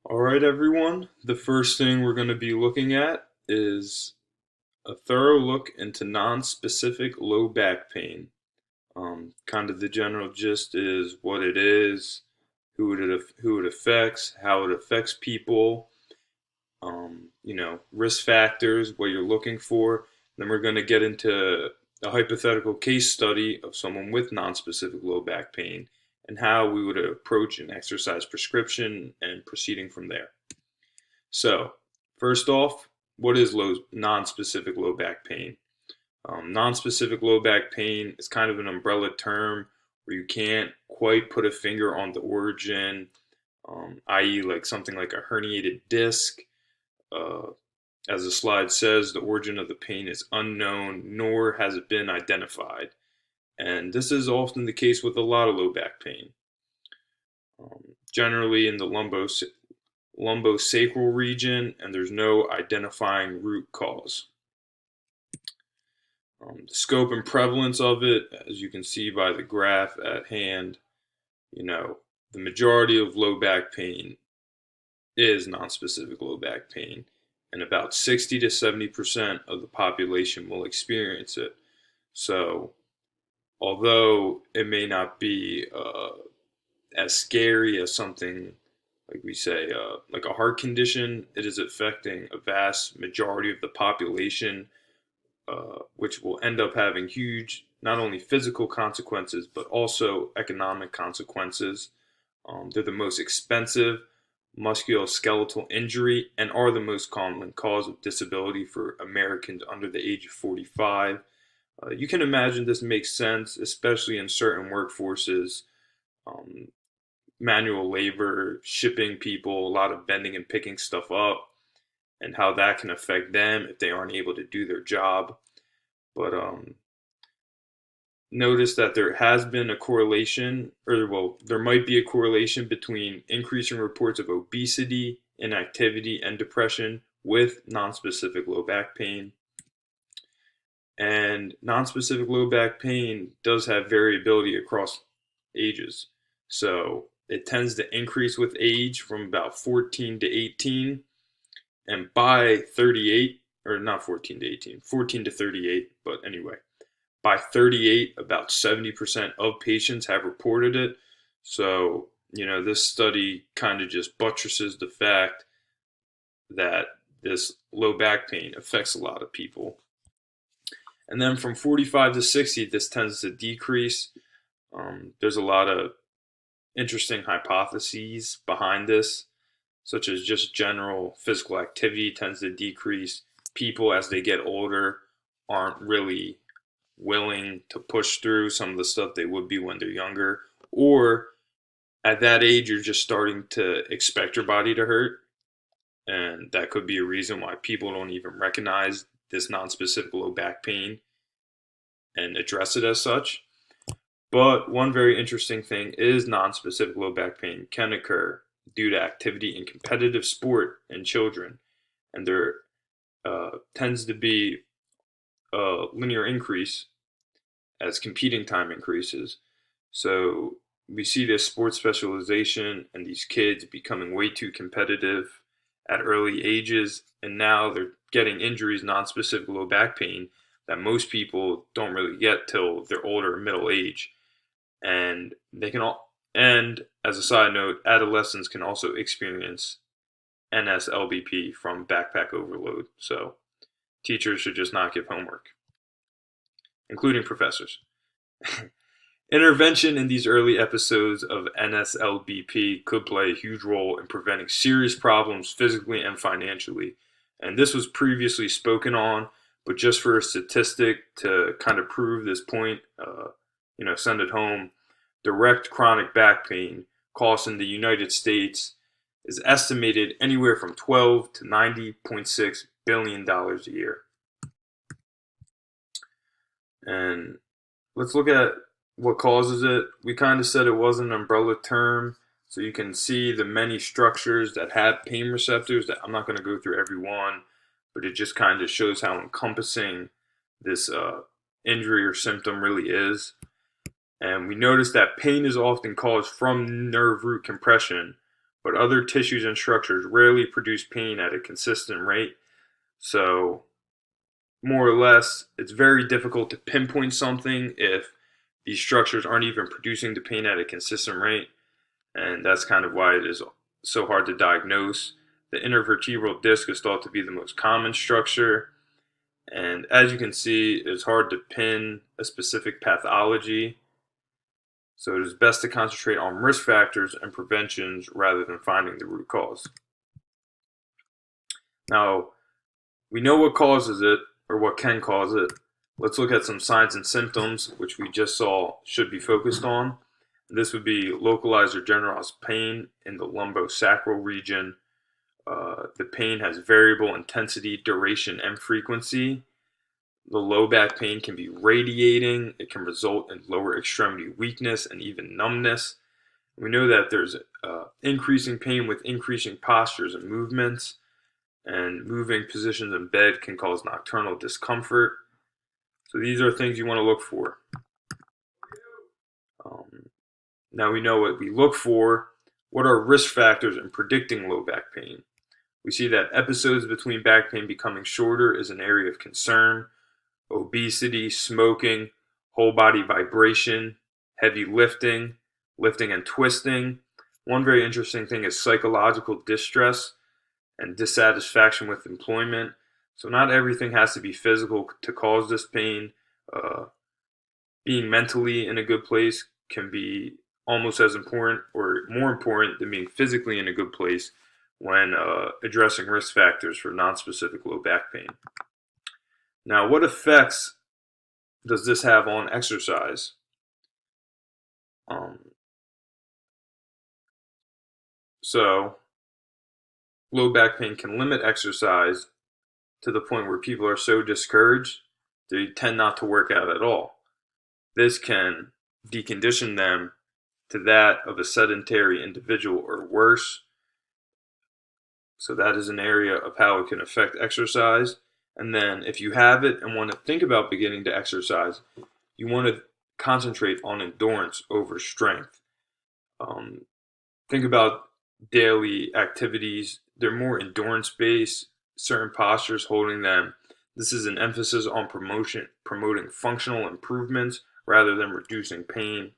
All right, everyone. The first thing we're going to be looking at is a thorough look into non-specific low back pain. Kind of the general gist is what it is, who it affects, how it affects people, risk factors, what you're looking for. Then we're going to get into a hypothetical case study of someone with non-specific low back pain and how we would approach an exercise prescription and proceeding from there. So, first off, what is non-specific low back pain? Non-specific low back pain is kind of an umbrella term where you can't quite put a finger on the origin, i.e., like something like a herniated disc. Uh, as the slide says, the origin of the pain is unknown, nor has it been identified. And this is often the case with a lot of low back pain. Generally in the lumbosacral region, and there's no identifying root cause. The scope and prevalence of it, as you can see by the graph at hand, the majority of low back pain is nonspecific low back pain, and about 60 to 70% of the population will experience it. So, although it may not be as scary as something like we say, like a heart condition, it is affecting a vast majority of the population, which will end up having huge, not only physical consequences, but also economic consequences. They're the most expensive musculoskeletal injury and are the most common cause of disability for Americans under the age of 45. You can imagine this makes sense, especially in certain workforces. Um, Manual labor, shipping people, a lot of bending and picking stuff up, and how that can affect them if they aren't able to do their job. But notice that there has been a correlation, or well, there might be a correlation between increasing reports of obesity, inactivity, and depression with nonspecific low back pain. And nonspecific low back pain does have variability across ages. So it tends to increase with age from about 14 to 18. And by 38, or not 14 to 18, 14 to 38, but anyway, by 38, about 70% of patients have reported it. So, this study kind of just buttresses the fact that this low back pain affects a lot of people. And then from 45 to 60, this tends to decrease. There's a lot of interesting hypotheses behind this, such as just general physical activity tends to decrease. People, as they get older, aren't really willing to push through some of the stuff they would be when they're younger. Or at that age, you're just starting to expect your body to hurt. And that could be a reason why people don't even recognize this nonspecific low back pain and address it as such. But one very interesting thing is nonspecific low back pain can occur due to activity in competitive sport in children, and there tends to be a linear increase as competing time increases. So we see this sports specialization and these kids becoming way too competitive at early ages, and now they're getting injuries, non-specific low back pain, that most people don't really get till they're older, middle age. And they can all, and as a side note, adolescents can also experience NSLBP from backpack overload. So teachers should just not give homework, including professors. Intervention in these early episodes of NSLBP could play a huge role in preventing serious problems physically and financially. And this was previously spoken on, but just for a statistic to kind of prove this point, send it home. Direct chronic back pain costs in the United States is estimated anywhere from 12 to 90.6 billion dollars a year. And let's look at what causes it. We kind of said it was an umbrella term, so you can see the many structures that have pain receptors. That I'm not going to go through every one, but it just kind of shows how encompassing this injury or symptom really is. And we notice that pain is often caused from nerve root compression, but other tissues and structures rarely produce pain at a consistent rate. So, more or less, it's very difficult to pinpoint something if these structures aren't even producing the pain at a consistent rate. And that's kind of why it is so hard to diagnose. The intervertebral disc is thought to be the most common structure. And as you can see, it's hard to pin a specific pathology. So it is best to concentrate on risk factors and preventions rather than finding the root cause. Now, we know what causes it, or what can cause it. Let's look at some signs and symptoms, which we just saw should be focused on. This would be localized or generalized pain in the lumbosacral region. The pain has variable intensity, duration, and frequency. The low back pain can be radiating. It can result in lower extremity weakness and even numbness. We know that there's increasing pain with increasing postures and movements, and moving positions in bed can cause nocturnal discomfort. So these are things you want to look for. Now we know what we look for. What are risk factors in predicting low back pain? We see that episodes between back pain becoming shorter is an area of concern. Obesity, smoking, whole body vibration, heavy lifting, lifting and twisting. One very interesting thing is psychological distress and dissatisfaction with employment. So not everything has to be physical to cause this pain. Being mentally in a good place can be almost as important or more important than being physically in a good place when addressing risk factors for non-specific low back pain. Now, what effects does this have on exercise? So, low back pain can limit exercise to the point where people are so discouraged they tend not to work out at all. This can decondition them to that of a sedentary individual or worse. So that is an area of how it can affect exercise. And then if you have it and want to think about beginning to exercise, you want to concentrate on endurance over strength. Think about daily activities. They're more endurance based, certain postures holding them. This is an emphasis on promoting functional improvements rather than reducing pain.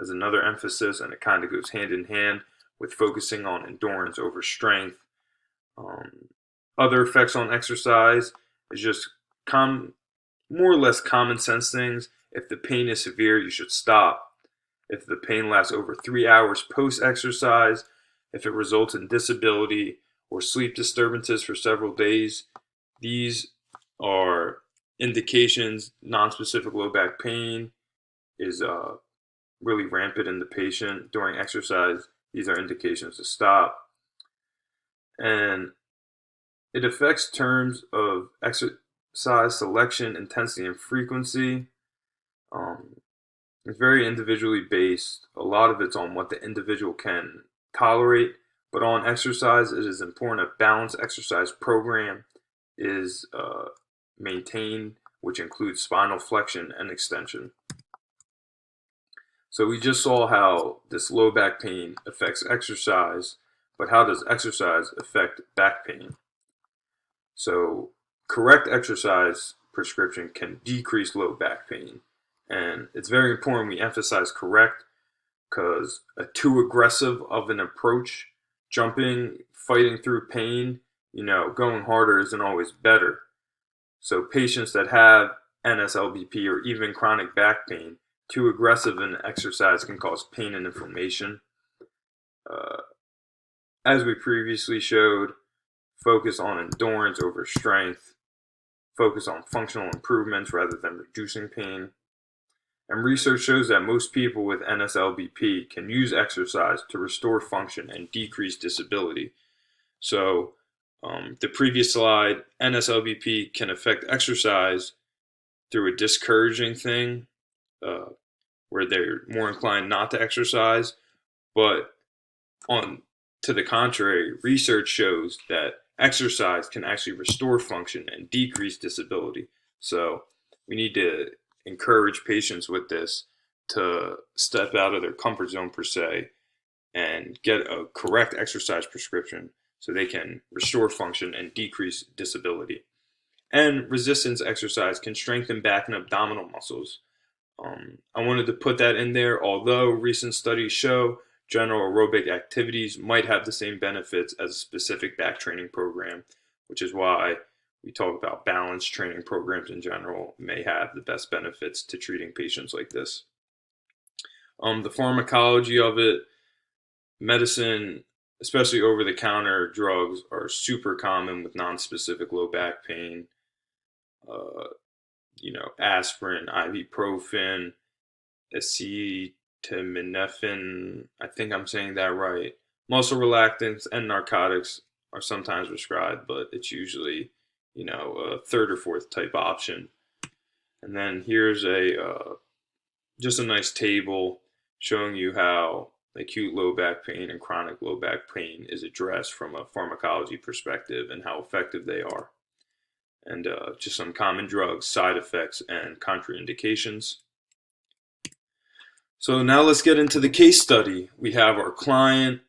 As another emphasis, and it kind of goes hand in hand with focusing on endurance over strength. Other effects on exercise is just more or less common sense things. If the pain is severe, you should stop. If the pain lasts over 3 hours post-exercise, if it results in disability or sleep disturbances for several days, these are indications non-specific low back pain is really rampant in the patient during exercise. These are indications to stop. And it affects terms of exercise selection, intensity, and frequency. It's very individually based. A lot of it's on what the individual can tolerate. But on exercise, it is important a balanced exercise program is maintained, which includes spinal flexion and extension. So we just saw how this low back pain affects exercise, but how does exercise affect back pain? So correct exercise prescription can decrease low back pain. And it's very important we emphasize correct, because a too aggressive of an approach, jumping, fighting through pain, going harder isn't always better. So patients that have NSLBP or even chronic back pain, too aggressive in exercise can cause pain and inflammation. As we previously showed, focus on endurance over strength, focus on functional improvements rather than reducing pain. And research shows that most people with NSLBP can use exercise to restore function and decrease disability. So the previous slide, NSLBP can affect exercise through a discouraging thing, where they're more inclined not to exercise. But to the contrary, research shows that exercise can actually restore function and decrease disability. So we need to encourage patients with this to step out of their comfort zone per se and get a correct exercise prescription so they can restore function and decrease disability. And resistance exercise can strengthen back and abdominal muscles. I wanted to put that in there, although recent studies show general aerobic activities might have the same benefits as a specific back training program, which is why we talk about balance training programs in general may have the best benefits to treating patients like this. The pharmacology of it, medicine, especially over-the-counter drugs, are super common with non-specific low back pain. Aspirin, ibuprofen, acetaminophen, I think I'm saying that right. Muscle relaxants and narcotics are sometimes prescribed, but it's usually, a third or fourth type option. And then here's just a nice table showing you how acute low back pain and chronic low back pain is addressed from a pharmacology perspective and how effective they are. And just some common drugs, side effects, and contraindications. So now let's get into the case study. We have our client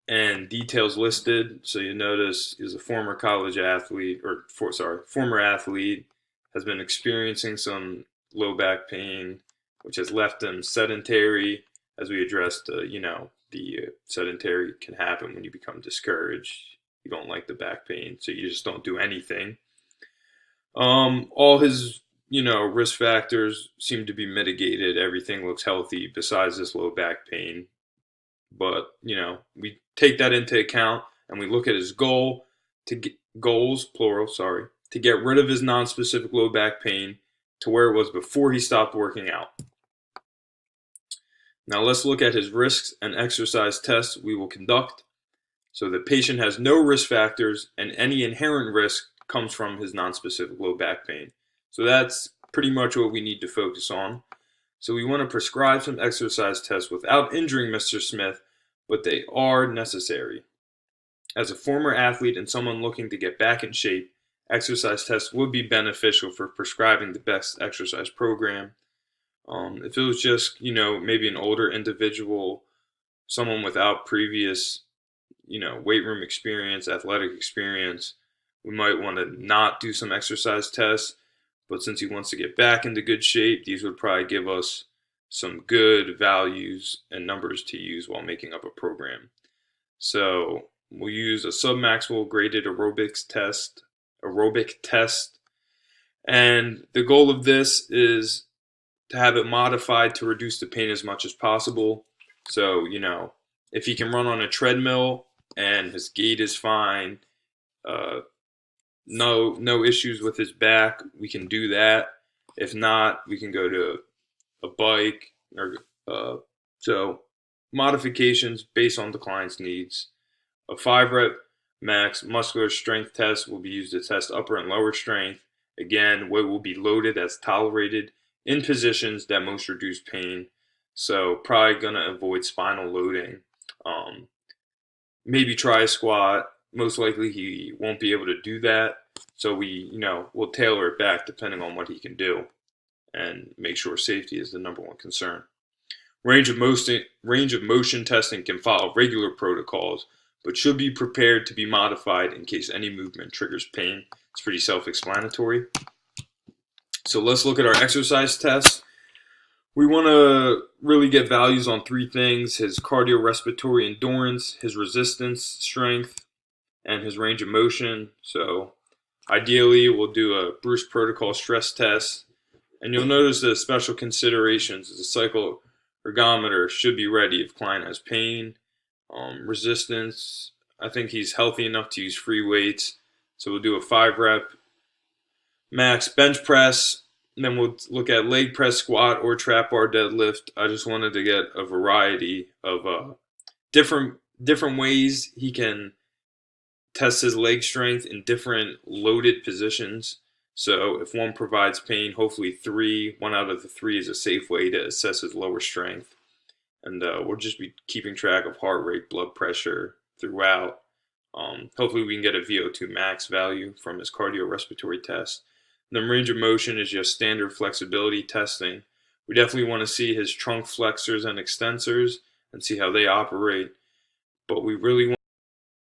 and details listed. So you notice he's a former college athlete, former athlete, has been experiencing some low back pain, which has left him sedentary. As we addressed, the sedentary can happen when you become discouraged. You don't like the back pain, so you just don't do anything. All his, risk factors seem to be mitigated. Everything looks healthy besides this low back pain. But, we take that into account and we look at his goals, plural, to get rid of his non-specific low back pain to where it was before he stopped working out. Now let's look at his risks and exercise tests we will conduct. So the patient has no risk factors and any inherent risk comes from his non-specific low back pain. So that's pretty much what we need to focus on. So we want to prescribe some exercise tests without injuring Mr. Smith, but they are necessary. As a former athlete and someone looking to get back in shape, exercise tests would be beneficial for prescribing the best exercise program. If it was just, maybe an older individual, someone without previous, weight room experience, athletic experience, we might want to not do some exercise tests. But since he wants to get back into good shape, these would probably give us some good values and numbers to use while making up a program. So we'll use a submaximal graded aerobic test. And the goal of this is to have it modified to reduce the pain as much as possible. So, if he can run on a treadmill and his gait is fine, no issues with his back, we can do that. If not, we can go to a bike or so modifications based on the client's needs. A 5-rep max muscular strength test will be used to test upper and lower strength. Again, weight will be loaded as tolerated in positions that most reduce pain. So probably gonna avoid spinal loading. Maybe try a squat. Most likely he won't be able to do that. So we'll tailor it back depending on what he can do and make sure safety is the number one concern. Range of motion testing can follow regular protocols, but should be prepared to be modified in case any movement triggers pain. It's pretty self-explanatory. So let's look at our exercise tests. We want to really get values on 3 things: his cardiorespiratory endurance, his resistance strength, and his range of motion. So ideally, we'll do a Bruce protocol stress test. And you'll notice the special considerations. The cycle ergometer should be ready if client has pain. Resistance, I think he's healthy enough to use free weights. So we'll do a 5-rep max bench press. And then we'll look at leg press, squat, or trap bar deadlift. I just wanted to get a variety of different ways he can test his leg strength in different loaded positions. So if one provides pain, hopefully 1 out of the 3 is a safe way to assess his lower strength. And we'll just be keeping track of heart rate, blood pressure throughout. Hopefully we can get a VO2 max value from his cardiorespiratory test. And then range of motion is just standard flexibility testing. We definitely want to see his trunk flexors and extensors and see how they operate. but we really